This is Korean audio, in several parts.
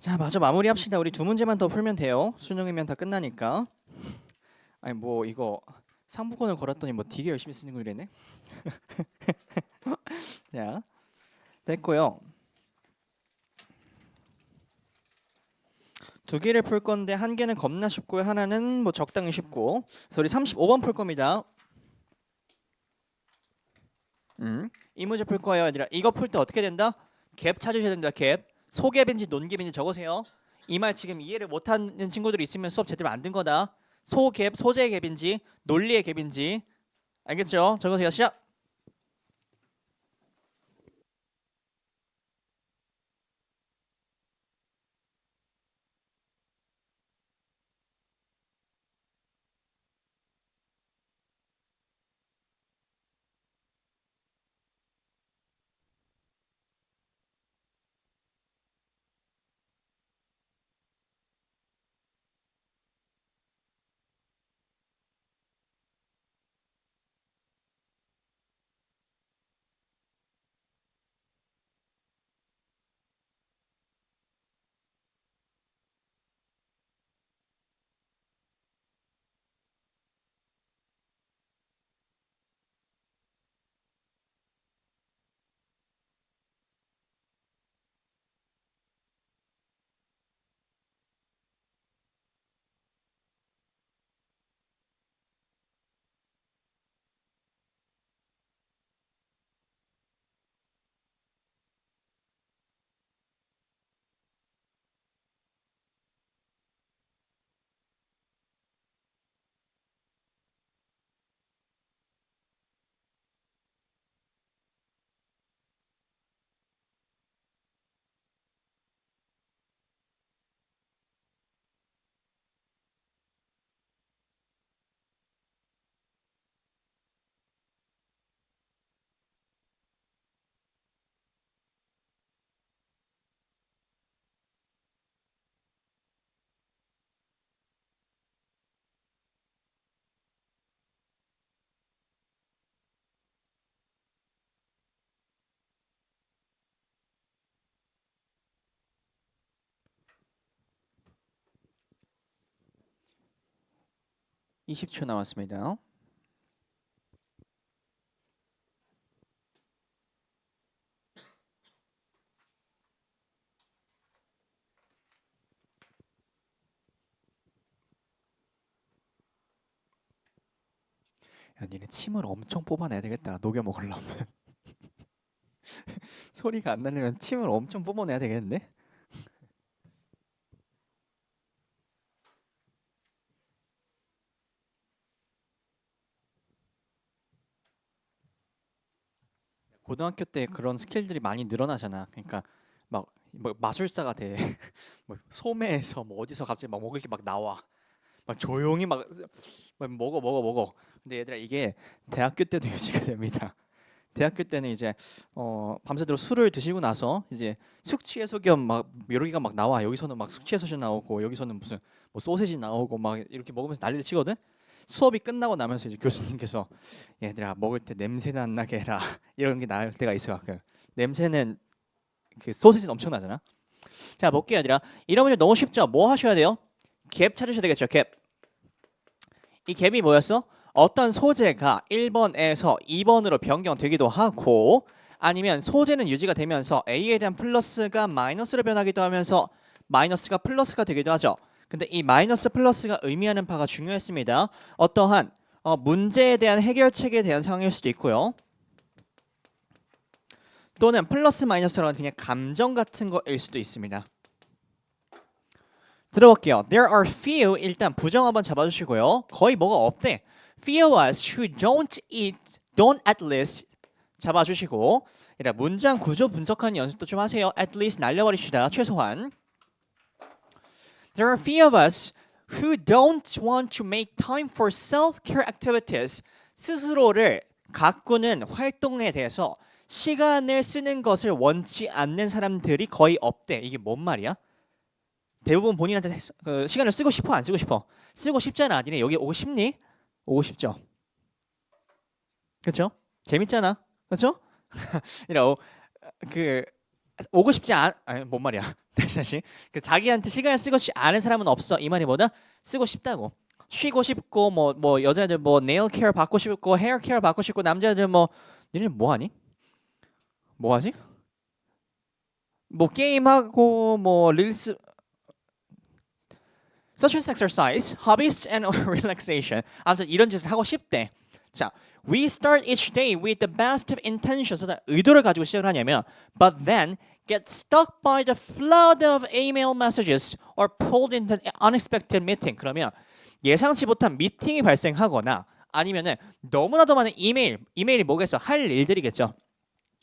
자, 마저 마무리합시다. 우리 두 문제만 더 풀면 돼요. 수능이면 다 끝나니까. 아니 뭐 이거 상부권을 걸었더니 뭐 되게 열심히 쓰는 거 이래네. 자, 됐고요. 두 개를 풀 건데 한 개는 겁나 쉽고요. 하나는 뭐 적당히 쉽고. 그래서 우리 35번 풀 겁니다. 이 문제 풀 거예요, 얘들아. 이거 풀 때 어떻게 된다? 갭 찾으셔야 됩니다. 갭. 소갭인지 논갭인지 적으세요. 이 말 지금 이해를 못하는 친구들이 있으면 수업 제대로 안 든 거다. 소갭, 소재의 갭인지 논리의 갭인지 알겠죠? 적으세요. 시작. 20초 남았습니다. 야, 니네 침을 엄청 뽑아내야 되겠다. 녹여 먹으려면. 소리가 안 나려면 침을 엄청 뽑아내야 되겠는데? 고등학교 때 그런 스킬들이 많이 늘어나잖아. 그러니까 막 뭐 마술사가 돼. 뭐 소매에서 뭐 어디서 갑자기 막 먹을 게 막 나와. 막 조용히 막 먹어. 근데 얘들아 이게 대학교 때도 유지가 됩니다. 대학교 때는 이제 밤새도록 술을 드시고 나서 이제 숙취해소 겸 막 여러 개가 막 나와. 여기서는 막 숙취해소제 나오고 여기서는 무슨 뭐 소세지 나오고 막 이렇게 먹으면서 난리를 치거든. 수업이 끝나고 나면서 이제 교수님께서 얘들아 먹을 때 냄새는 안 나게 해라 이런 게 나올 때가 있어. 그 냄새는 그 소세지는 엄청나잖아. 자 볼게요 얘들아. 이런 문제 너무 쉽죠. 뭐 하셔야 돼요? 갭 찾으셔야 되겠죠. 갭. 이 갭이 뭐였어? 어떤 소재가 1번에서 2번으로 변경되기도 하고 아니면 소재는 유지가 되면서 A에 대한 플러스가 마이너스로 변하기도 하면서 마이너스가 플러스가 되기도 하죠. 근데 이 마이너스 플러스가 의미하는 바가 중요했습니다. 어떠한 문제에 대한 해결책에 대한 상황일 수도 있고요. 또는 플러스 마이너스라는 그냥 감정 같은 거일 수도 있습니다. 들어볼게요. There are few 일단 부정 한번 잡아주시고요. 거의 뭐가 없대. Few us who don't at least 잡아주시고 일단 문장 구조 분석하는 연습도 좀 하세요. At least 날려버립시다. 최소한. There are few of us who don't want to make time for self-care activities. 스스로를 가꾸는 활동에 대해서 시간을 쓰는 것을 원치 않는 사람들이 거의 없대. 이게 뭔 말이야? 대부분 본인한테 그 시간을 쓰고 싶어 안 쓰고 싶어? 쓰고 싶잖아. 니네 여기 오고 싶니? 오고 싶죠. 그렇죠? 재밌잖아. 그렇죠? 이라고 그 오고 싶지 아니 뭔 말이야. 다시 그 자기한테 시간을 쓰고 싶지 않은 사람은 없어. 이 말이 뭐다? 쓰고 싶다고. 쉬고 싶고 뭐 여자들 뭐 네일 케어 받고 싶고 헤어 케어 받고 싶고 남자들 뭐 니네 뭐 하니? 뭐 하지? 뭐 게임하고 뭐 릴스 such as exercise, hobbies and relaxation. 아무튼 이런 짓을 하고 싶대. 자, we start each day with the best of intentions. 의도를 가지고 시작을 하냐면 but then get stuck by the flood of email messages or pulled into an unexpected meeting. 그러면 예상치 못한 미팅이 발생하거나 아니면은 너무나도 많은 이메일이 뭐겠어? 할 일들이겠죠.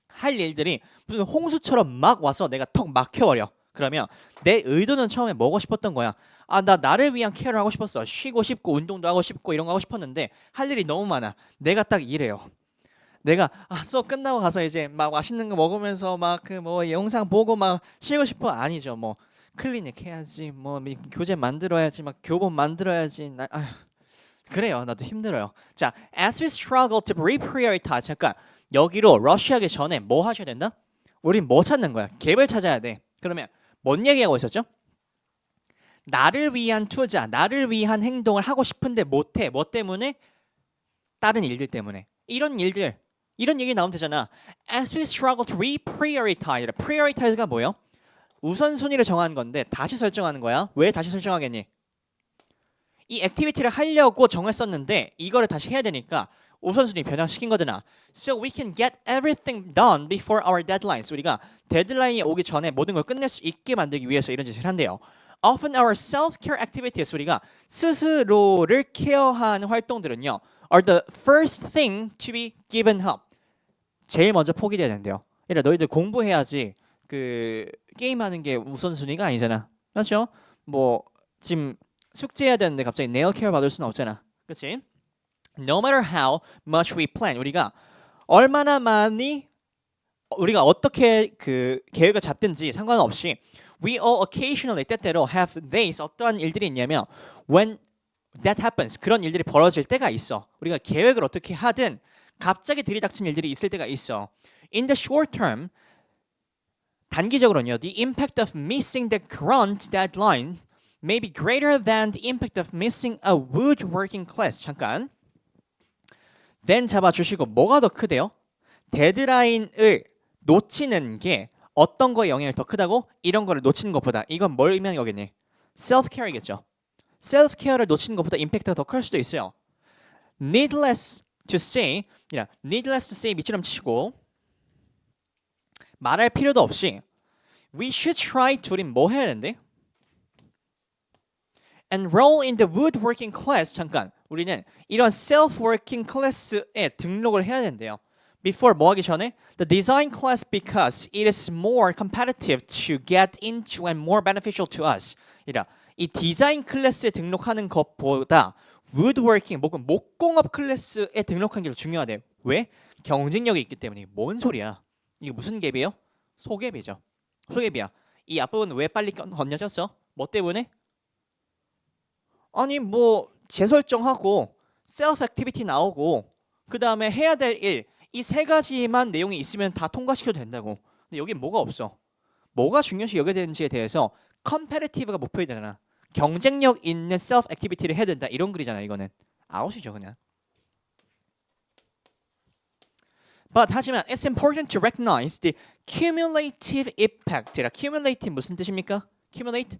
할 일들이 무슨 홍수처럼 막 와서 내가 턱 막혀버려. 그러면 내 의도는 처음에 뭐고 싶었던 거야? 아, 나 나를 위한 케어를 하고 싶었어. 쉬고 싶고 운동도 하고 싶고 이런 거 하고 싶었는데 할 일이 너무 많아. 내가 딱 이래요. 내가 수업 끝나고 가서 이제 막 맛있는 거 먹으면서 막 그 뭐 영상 보고 막 쉬고 싶어 아니죠. 뭐 클리닉 해야지. 뭐 교재 만들어야지. 막 교본 만들어야지. 그래요. 나도 힘들어요. 자, as we struggle to reprioritize. 잠깐 여기로 러시하기 전에 뭐 하셔야 된다? 우린 뭐 찾는 거야? 갭을 찾아야 돼. 그러면 뭔 얘기하고 있었죠? 나를 위한 투자, 나를 위한 행동을 하고 싶은데 못해. 뭐 때문에? 다른 일들 때문에. 이런 얘기 나오면 되잖아. As we struggle to reprioritize. prioritize가 뭐예요? 우선순위를 정하는 건데 다시 설정하는 거야. 왜 다시 설정하겠니? 이 액티비티를 하려고 정했었는데 이거를 다시 해야 되니까 우선순위 변형시킨 거잖아. So we can get everything done before our deadlines. 우리가 데드라인이 오기 전에 모든 걸 끝낼 수 있게 만들기 위해서 이런 짓을 한대요. Often our self-care activities, 우리가 스스로를 케어하는 활동들은요, are the first thing to be given up. 제일 먼저 포기돼야 된대요. 그러니까 너희들 공부해야지 그 게임하는 게 우선순위가 아니잖아. 맞죠? 뭐 지금 숙제해야 되는데 갑자기 네일 케어 받을 수는 없잖아. 그렇지? No matter how much we plan, 우리가 얼마나 많이 우리가 어떻게 그 계획을 잡든지 상관없이 we all occasionally 때때로 have days 어떠한 일들이 있냐면 when that happens 그런 일들이 벌어질 때가 있어. 우리가 계획을 어떻게 하든 갑자기 들이닥친 일들이 있을 때가 있어. In the short term 단기적으로는요, the impact of missing the current deadline may be greater than the impact of missing a woodworking class. 잠깐. then 잡아주시고 뭐가 더 크대요? 데드라인을 놓치는 게 어떤 거에 영향이 더 크다고? 이런 거를 놓치는 것보다. 이건 뭘 의미하겠니? self-care이겠죠. self-care를 놓치는 것보다 임팩트가 더 클 수도 있어요. needless to say, needless to say 밑줄음 치고 말할 필요도 없이 we should try to 우린 뭐 해야 되는데? enroll in the woodworking class. 잠깐 우리는 이런 self-working class에 등록을 해야 된대요. Before 뭐 하기 전에 the design class because it is more competitive to get into and more beneficial to us. 이 디자인 클래스에 등록하는 것보다 woodworking 혹은 목공업 클래스에 등록하는 게 더 중요하대. 왜? 경쟁력이 있기 때문에. 뭔 소리야? 이게 무슨 갭이에요? 소갭이죠. 소갭이야. 이 앞부분 왜 빨리 건너졌어? 뭐 때문에? 아니 뭐 재설정하고 셀프 액티비티 나오고 그 다음에 해야 될 일 이 세 가지만 내용이 있으면 다 통과시켜도 된다고. 근데 여기 뭐가 없어. 뭐가 중요시 여겨야 되는지에 대해서 컴페티티브가 목표이잖아. 경쟁력 있는 셀프 액티비티를 해야 된다. 이런 글이잖아. 이거는 아웃이죠 그냥. But 하지만 it's important to recognize the cumulative impact. cumulative 무슨 뜻입니까? accumulate?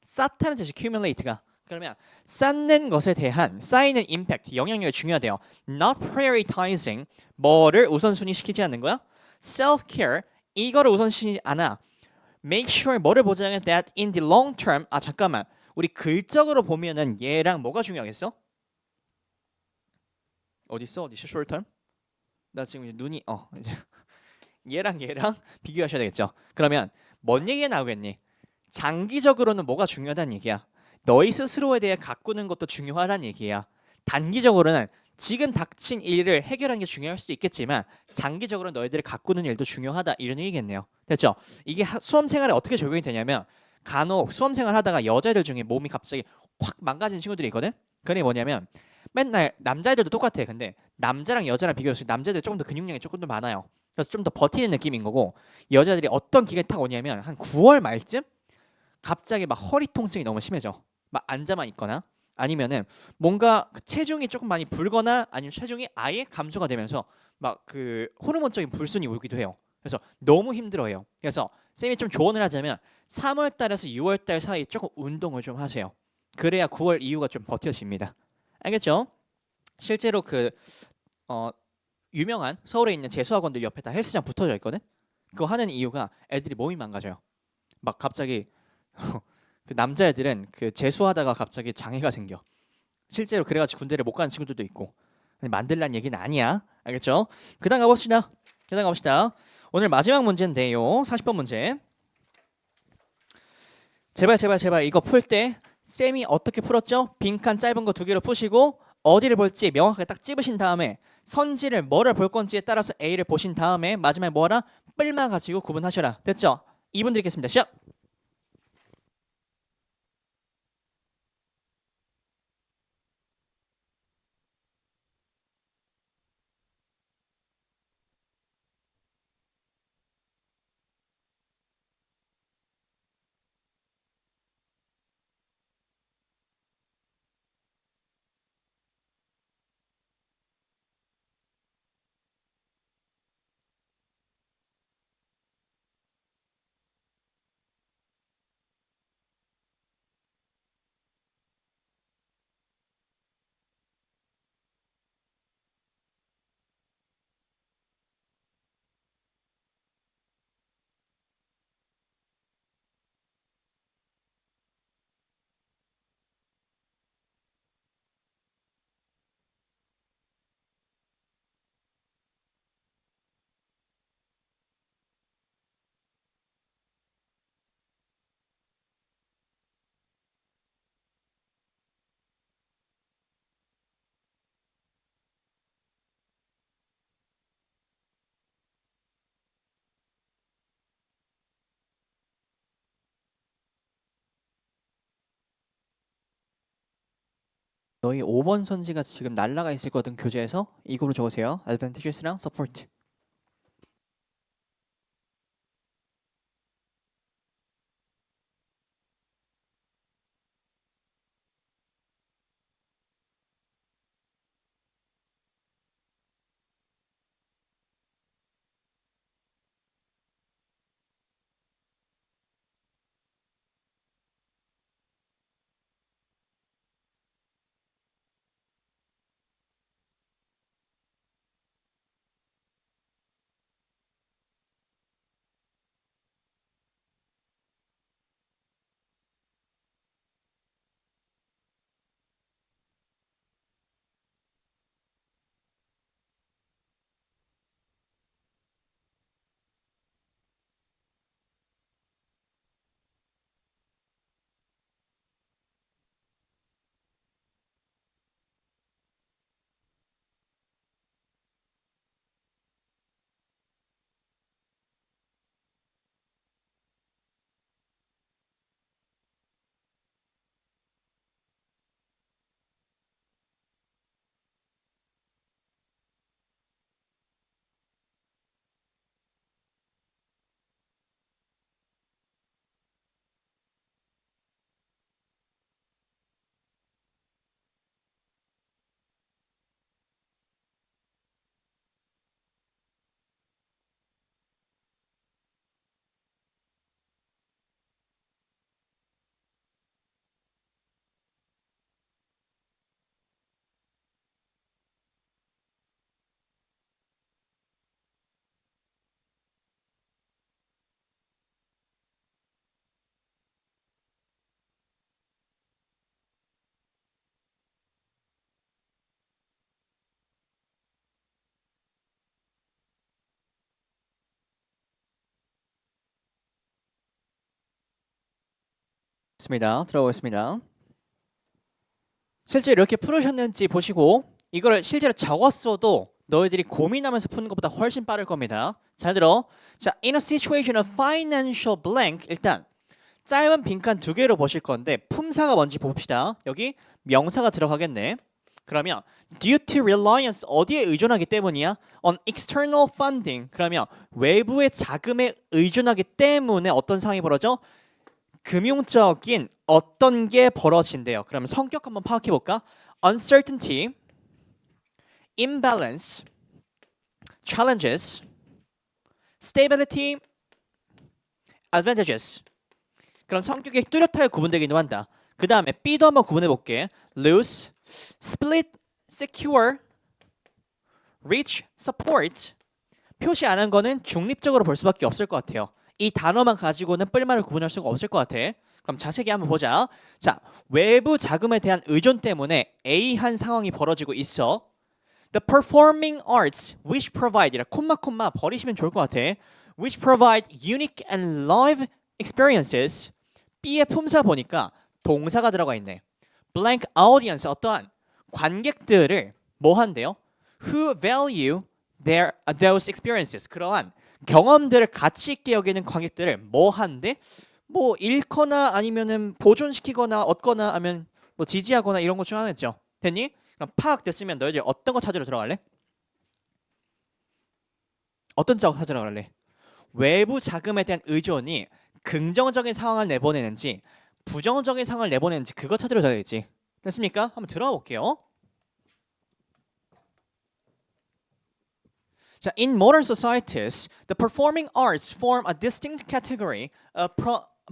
쌓다는 뜻이 accumulate가. 그러면 쌓는 것에 대한 쌓이는 임팩트, 영향력이 중요하대요. Not prioritizing 뭐를 우선순위 시키지 않는 거야? Self-care 이거를 우선시키지 않아. Make sure 뭐를 보장해 that in the long term 잠깐만 우리 글적으로 보면은 얘랑 뭐가 중요하겠어? 어디 있어? short term? 나 지금 이제 눈이 이제 얘랑 비교하셔야 되겠죠. 그러면 뭔 얘기가 나오겠니? 장기적으로는 뭐가 중요하다는 얘기야. 너희 스스로에 대해 가꾸는 것도 중요하다는 얘기야. 단기적으로는 지금 닥친 일을 해결하는 게 중요할 수도 있겠지만 장기적으로 너희들이 가꾸는 일도 중요하다 이런 얘기겠네요. 됐죠? 이게 수험 생활에 어떻게 적용이 되냐면 간혹 수험 생활 하다가 여자들 중에 몸이 갑자기 확 망가진 친구들이 있거든. 그게 뭐냐면 맨날 남자애들도 똑같아. 근데 남자랑 여자랑 비교했을 때 남자들 조금 더 근육량이 조금 더 많아요. 그래서 좀 더 버티는 느낌인 거고 여자들이 어떤 기간이 딱 오냐면 한 9월 말쯤 갑자기 막 허리 통증이 너무 심해져. 막 앉아만 있거나 아니면은 뭔가 그 체중이 조금 많이 불거나 아니면 체중이 아예 감소가 되면서 막 그 호르몬적인 불순이 오기도 해요. 그래서 너무 힘들어해요. 그래서 쌤이 좀 조언을 하자면 3월 달에서 6월 달 사이 조금 운동을 좀 하세요. 그래야 9월 이후가 좀 버텨집니다. 알겠죠? 실제로 그 어, 유명한 서울에 있는 재수학원들 옆에 다 헬스장 붙어져 있거든. 그거 하는 이유가 애들이 몸이 망가져요. 막 갑자기 그 남자애들은 그 재수하다가 갑자기 장애가 생겨. 실제로 그래가지고 군대를 못 가는 친구들도 있고. 만들란 얘기는 아니야. 알겠죠? 그다음 가봅시다. 그다음 가봅시다. 오늘 마지막 문제인데요. 40번 문제. 제발 제발 제발 이거 풀 때 쌤이 어떻게 풀었죠? 빈칸 짧은 거 2개로 푸시고 어디를 볼지 명확하게 딱 찝으신 다음에 선지를 뭐를 볼 건지에 따라서 A를 보신 다음에 마지막에 뭐하라? 뿔마 가지고 구분하셔라. 됐죠? 2분 드리겠습니다. 시작! 너희 5번 선지가 지금 날라가 있을 거든 교재에서 이거로 적으세요. advantages랑 support. 있습니다. 들어보겠습니다. 실제 이렇게 풀으셨는지 보시고 이거를 실제로 적었어도 너희들이 고민하면서 푸는 것보다 훨씬 빠를 겁니다. 잘 들어. 자, in a situation of financial blank 일단 짧은 빈칸 2개로 보실 건데 품사가 뭔지 봅시다. 여기 명사가 들어가겠네. 그러면 due to reliance 어디에 의존하기 때문이야? on external funding. 그러면 외부의 자금에 의존하기 때문에 어떤 상황이 벌어져? 금융적인 어떤 게 벌어진대요. 그러면 성격 한번 파악해 볼까? uncertainty, imbalance, challenges, stability, advantages. 그럼 성격이 뚜렷하게 구분되기도 한다. 그 다음에 B도 한번 구분해 볼게. loose, split, secure, rich, support. 표시 안 한 거는 중립적으로 볼 수밖에 없을 것 같아요. 이 단어만 가지고는 뿔말을 구분할 수가 없을 것 같아. 그럼 자세히 한번 보자. 자, 외부 자금에 대한 의존 때문에 A한 상황이 벌어지고 있어. The performing arts which provide 이라 콤마 버리시면 좋을 것 같아. which provide unique and live experiences. B의 품사 보니까 동사가 들어가 있네. blank audience 어떠한 관객들을 뭐 한대요? who value those experiences. 그러한 경험들을 가치 있게 여기는 관객들을 뭐 한대? 뭐 잃거나 아니면은 보존시키거나 얻거나 하면 뭐 지지하거나 이런 것 중 하나겠죠. 됐니? 그럼 파악됐으면 너희들 어떤 거 찾으러 들어갈래? 어떤 거 찾으러 갈래? 외부 자금에 대한 의존이 긍정적인 상황을 내보내는지 부정적인 상황을 내보내는지 그거 찾으러 가야겠지. 됐습니까? 한번 들어가 볼게요. 자, in modern societies, the performing arts form a distinct category of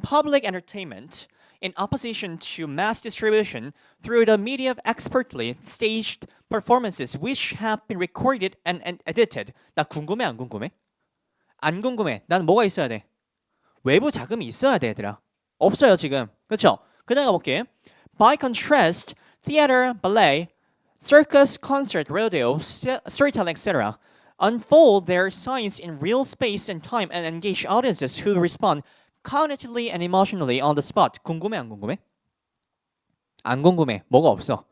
public entertainment in opposition to mass distribution through the media of expertly staged performances which have been recorded and edited. 나 궁금해 안 궁금해? 안 궁금해. 난 뭐가 있어야 돼? 외부 자금이 있어야 돼, 얘들아. 없어요, 지금. 그렇죠? 그냥 가볼게. By contrast, theater, ballet, circus, concert, rodeo, storytelling, etc. unfold their science in real space and time and engage audiences who respond cognitively and emotionally on the spot. 궁금해 안 궁금해? 안 궁금해. 뭐가 없어?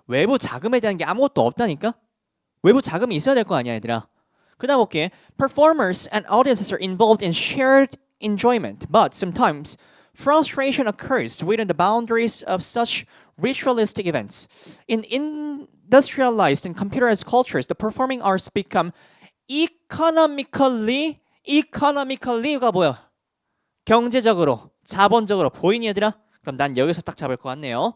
외부 자금에 대한 게 아무것도 없다니까? 외부 자금이 있어야 될 거 아니야, 얘들아. 그 다음 볼게. Performers and audiences are involved in shared enjoyment, but sometimes frustration occurs within the boundaries of such ritualistic events. In industrialized and computerized cultures, the performing arts become economically가 뭐야? 경제적으로, 자본적으로 보이니 얘들아? 그럼 난 여기서 딱 잡을 것 같네요.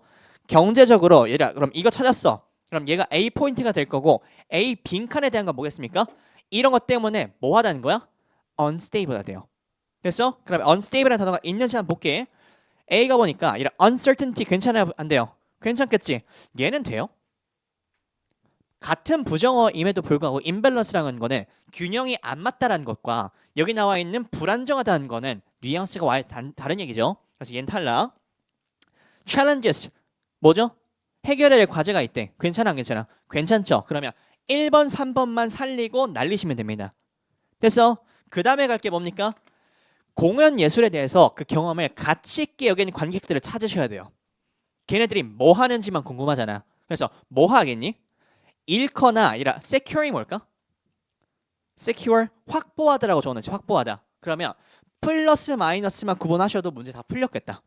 경제적으로 얘들아, 그럼 이거 찾았어. 그럼 얘가 A 포인트가 될 거고 A 빈칸에 대한 건 뭐겠습니까? 이런 것 때문에 뭐 하다는 거야? unstable가 돼요. 됐어? 그럼 unstable이라는 단어가 있는지 한번 볼게. A가 보니까 이런 uncertainty 괜찮아요? 안 돼요? 괜찮겠지? 얘는 돼요? 같은 부정어임에도 불구하고 imbalance라는 거는 균형이 안 맞다라는 것과 여기 나와 있는 불안정하다는 거는 뉘앙스가 와야 다른 얘기죠. 그래서 얘는 탈락. challenges 뭐죠? 해결해야 할 과제가 있대. 괜찮아 안 괜찮아? 괜찮죠? 그러면 1번 3번만 살리고 날리시면 됩니다. 됐어? 그 다음에 갈 게 뭡니까? 공연 예술에 대해서 그 경험을 가치 있게 여기는 관객들을 찾으셔야 돼요. 걔네들이 뭐 하는지만 궁금하잖아. 그래서 뭐 하겠니? 잃거나 아니라 secure이 뭘까? secure 확보하다라고 적어놓지. 확보하다. 그러면 플러스 마이너스만 구분하셔도 문제 다 풀렸겠다.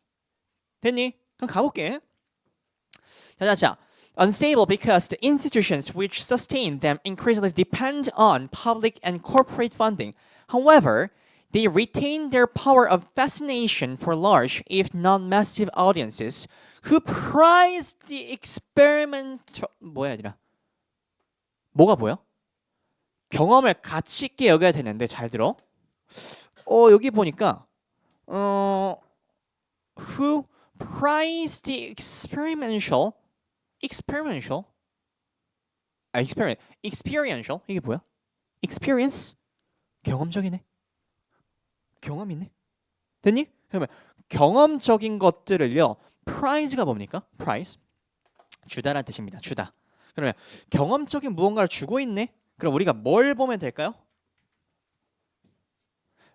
됐니? 그럼 가볼게. 자. Unstable because the institutions which sustain them increasingly depend on public and corporate funding. However, they retain their power of fascination for large, if not massive audiences who prize the experimental 뭐야 얘들아? 뭐가 보여? 경험을 가치 있게 여겨야 되는데 잘 들어. 여기 보니까 who prize the experiential 이게 뭐야? experience 경험적이네. 경험 있네. 됐니? 그러면 경험적인 것들을요. prize가 뭡니까? prize 주다라는 뜻입니다. 주다. 그러면 경험적인 무언가를 주고 있네. 그럼 우리가 뭘 보면 될까요?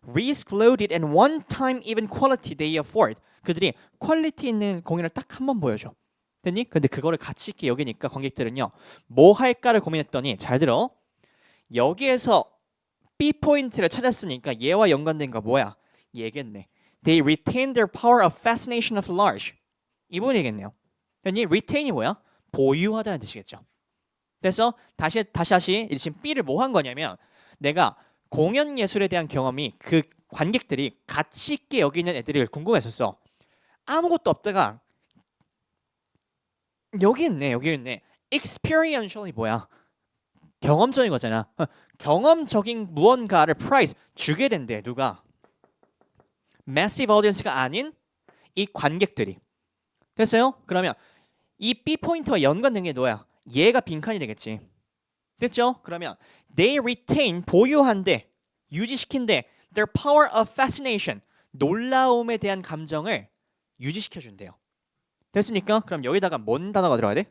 risk loaded and one time even quality they afford. 그들이 퀄리티 있는 공연을 딱 한 번 보여줘. 됐니? 근데 그거를 가치 있게 여기니까 관객들은요. 뭐 할까를 고민했더니 잘 들어. 여기에서 B 포인트를 찾았으니까 얘와 연관된 거 뭐야? 얘겠네. They retain their power of fascination of large. 이 부분이겠네요. 됐니? retain이 뭐야? 보유하다는 뜻이겠죠. 그래서 다시 지금 B를 뭐 한 거냐면 내가 공연 예술에 대한 경험이 그 관객들이 가치 있게 여기는 애들이 궁금했었어. 아무것도 없다가 여기 있네. experiential이 뭐야? 경험적인 거잖아. 경험적인 무언가를 프라이즈 주게 된대. 누가? massive audience가 아닌 이 관객들이. 됐어요? 그러면 이 B 포인트와 연관된 게 뭐야? 얘가 빈칸이 되겠지. 됐죠? 그러면 they retain 보유한대, 유지시킨대 their power of fascination 놀라움에 대한 감정을 유지시켜 준대요. 됐습니까? 그럼 여기다가 뭔 단어가 들어가야 돼?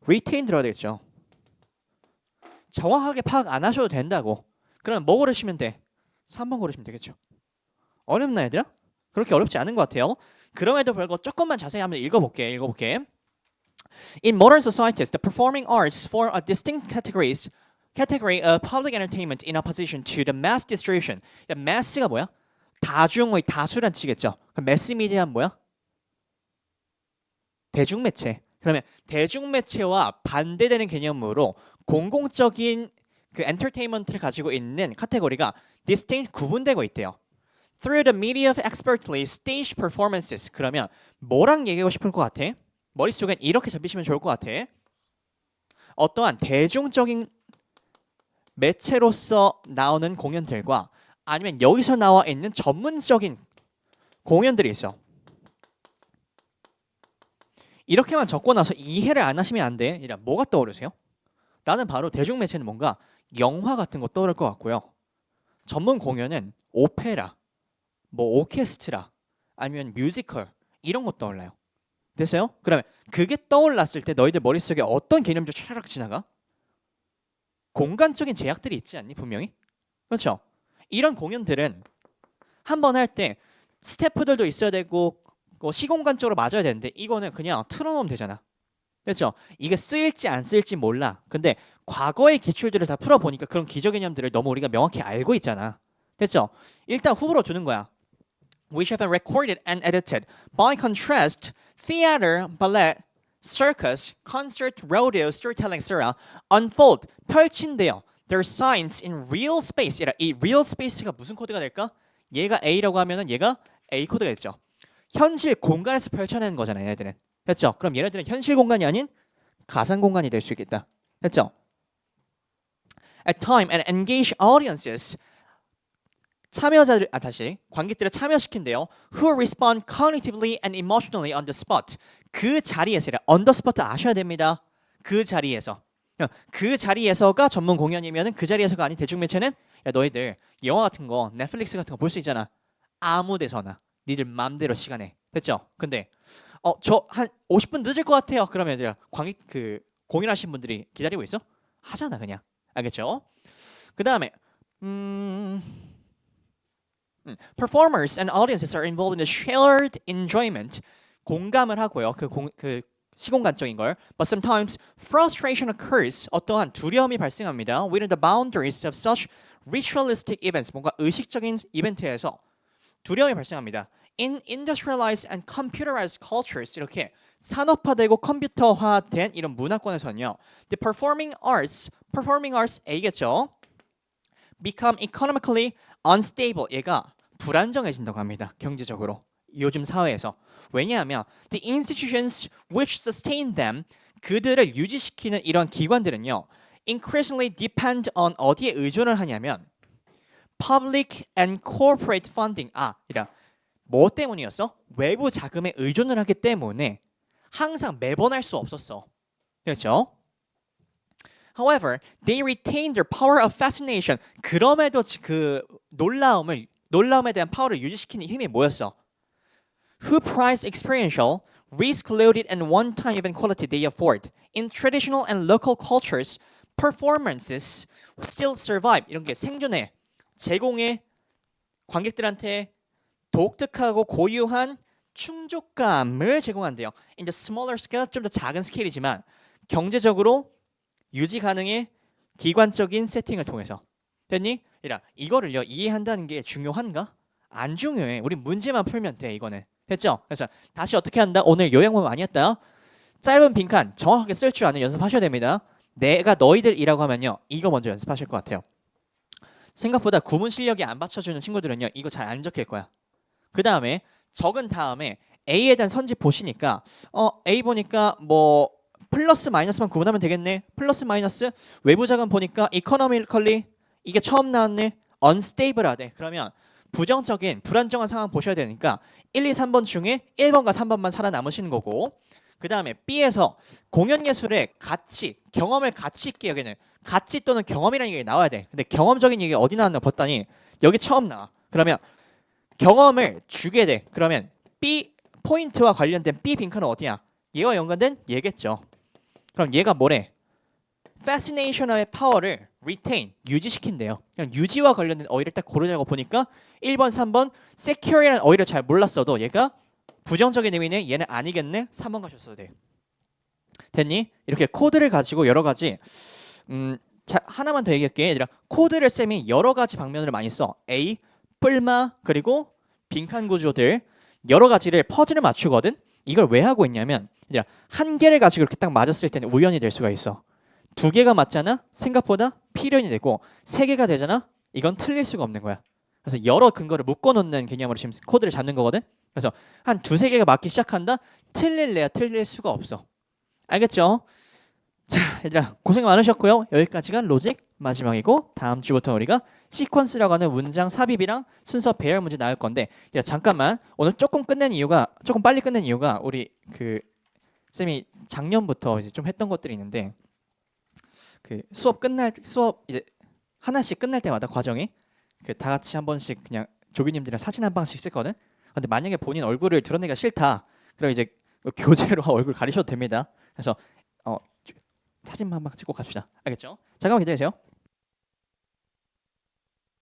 retain 들어가야 되겠죠. 정확하게 파악 안 하셔도 된다고. 그러면 뭐 고르시면 돼? 3번 고르시면 되겠죠. 어렵나 얘들아? 그렇게 어렵지 않은 것 같아요. 그럼에도 불구하고 조금만 자세히 한번 읽어볼게. In modern societies, the performing arts form a distinct category of public entertainment in opposition to the mass distribution. mass가 뭐야? 다중의 다수란 치겠죠. 그럼 매스미디어는 뭐야? 대중매체. 그러면 대중매체와 반대되는 개념으로 공공적인 그 엔터테인먼트를 가지고 있는 카테고리가 distinct 구분되고 있대요. Through the media of expertly staged performances. 그러면 뭐랑 얘기하고 싶을 것 같아? 머릿속엔 이렇게 잡히시면 좋을 것 같아. 어떠한 대중적인 매체로서 나오는 공연들과 아니면 여기서 나와 있는 전문적인 공연들이 있어. 이렇게만 적고 나서 이해를 안 하시면 안 돼. 뭐가 떠오르세요? 나는 바로 대중매체는 뭔가 영화 같은 거 떠오를 것 같고요. 전문 공연은 오페라, 뭐 오케스트라, 아니면 뮤지컬 이런 거 떠올라요. 됐어요? 그러면 그게 떠올랐을 때 너희들 머릿속에 어떤 개념들 차라락 지나가? 공간적인 제약들이 있지 않니? 분명히? 그렇죠? 이런 공연들은 한 번 할 때 스태프들도 있어야 되고 시공간적으로 맞아야 되는데 이거는 그냥 틀어놓으면 되잖아. 그렇죠? 이게 쓰일지 안 쓰일지 몰라. 근데 과거의 기출들을 다 풀어보니까 그런 기저 개념들을 너무 우리가 명확히 알고 있잖아. 됐죠? 일단 후보로 주는 거야. Which have been recorded and edited. By contrast, theater, ballet, circus, concert, rodeo, storytelling, etc. unfold, 펼친대요. Their signs in real space. 이 real space가 무슨 코드가 될까? 얘가 A라고 하면은 얘가 A 코드가 있죠. 현실 공간에서 펼쳐내는 거잖아요, 얘네들은. 됐죠? 그럼 얘네들은 현실 공간이 아닌 가상 공간이 될 수 있겠다. 됐죠? At time and engage audiences. 참여자들 관객들을 참여시킨대요. Who respond cognitively and emotionally on the spot. 그 자리에서 on the spot 아셔야 됩니다. 그 자리에서가 전문 공연이면은 그 자리에서가 아닌 대중매체는 너희들 영화 같은 거 넷플릭스 같은 거 볼 수 있잖아. 아무 데서나 니들 맘대로 시간에. 됐죠? 근데 저 한 50분 늦을 것 같아요. 그러면 얘들아 공연하신 분들이 기다리고 있어? 하잖아 그냥. 알겠죠? 그 다음에 Performers and audiences are involved in a shared enjoyment. 공감을 하고요. 그 시공간적인 걸. But sometimes frustration occurs. 어떠한 두려움이 발생합니다. Within the boundaries of such ritualistic events. 뭔가 의식적인 이벤트에서 두려움이 발생합니다. In industrialized and computerized cultures. 이렇게 산업화되고 컴퓨터화된 이런 문화권에서는요. The performing arts A겠죠. Become economically unstable. 얘가 불안정해진다고 합니다. 경제적으로. 요즘 사회에서. 왜냐하면 the institutions which sustain them 그들을 유지시키는 이런 기관들은요. increasingly depend on 어디에 의존을 하냐면 public and corporate funding. 뭐 때문이었어? 외부 자금에 의존을 하기 때문에 항상 매번 할 수 없었어. 그렇죠? However, they retain their power of fascination. 그럼에도 그 놀라움에 대한 파워를 유지시키는 힘이 뭐였어? Who prized experiential, risk-loaded and one-time event quality they afford. In traditional and local cultures, performances still survive. 이런 게 생존해. 제공해. 관객들한테 독특하고 고유한 충족감을 제공한대요. In the smaller scale, 좀 더 작은 스케일이지만 경제적으로 유지 가능해. 기관적인 세팅을 통해서. 됐니? 이거를요 이해한다는 게 중요한가? 안 중요해. 우리 문제만 풀면 돼. 이거는. 됐죠? 그래서 다시 어떻게 한다? 오늘 요약만 많이 했다. 짧은 빈칸 정확하게 쓸 줄 아는 연습하셔야 됩니다. 내가 너희들이라고 하면요. 이거 먼저 연습하실 것 같아요. 생각보다 구문 실력이 안 받쳐주는 친구들은요. 이거 잘 안 적힐 거야. 그 다음에 적은 다음에 A에 대한 선지 보시니까 A 보니까 뭐 플러스 마이너스만 구분하면 되겠네. 플러스 마이너스 외부 자금 보니까 economically 이게 처음 나왔네. unstable하대. 그러면 부정적인 불안정한 상황 보셔야 되니까 1, 2, 3번 중에 1번과 3번만 살아남으시는 거고 그 다음에 B에서 공연예술의 가치, 경험을 가치 있게 여기는 가치 또는 경험이라는 얘기 나와야 돼. 근데 경험적인 얘기 어디 나왔나 봤더니 여기 처음 나와. 그러면 경험을 주게 돼. 그러면 B 포인트와 관련된 B 빈칸은 어디야? 얘와 연관된 얘겠죠. 그럼 얘가 뭐래? fascination의 파워를 retain, 유지시킨대요. 그냥 유지와 관련된 어휘를 딱 고르자고 보니까 1번, 3번 secure이라는 어휘를 잘 몰랐어도 얘가 부정적인 의미네. 얘는 아니겠네. 3번 가셨어도 돼. 됐니? 이렇게 코드를 가지고 여러 가지 하나만 더 얘기할게. 얘들아, 코드를 쌤이 여러 가지 방면으로 많이 써. A, 뿔마, 그리고 빈칸 구조들 여러 가지를 퍼즐을 맞추거든. 이걸 왜 하고 있냐면 얘들아, 한 개를 가지고 이렇게 딱 맞았을 때는 우연이 될 수가 있어. 두 개가 맞잖아. 생각보다 필연이 되고 세 개가 되잖아. 이건 틀릴 수가 없는 거야. 그래서 여러 근거를 묶어놓는 개념으로 지금 코드를 잡는 거거든. 그래서 한 두세 개가 맞기 시작한다. 틀릴래야 틀릴 수가 없어. 알겠죠? 자, 얘들아 고생 많으셨고요. 여기까지가 로직 마지막이고 다음 주부터 우리가 시퀀스라고 하는 문장 삽입이랑 순서 배열 문제 나올 건데 얘들아 잠깐만 오늘 조금 빨리 끝낸 이유가 우리 그 쌤이 작년부터 이제 좀 했던 것들이 있는데 그 수업 이제 하나씩 끝날 때마다 과정이 그 다 같이 한 번씩 그냥 조교님들이랑 사진 한 방씩 찍거든. 근데 만약에 본인 얼굴을 드러내기가 싫다. 그럼 이제 교재로 얼굴 가리셔도 됩니다. 그래서 사진만 한 방 찍고 갑시다. 알겠죠? 잠깐만 기다리세요.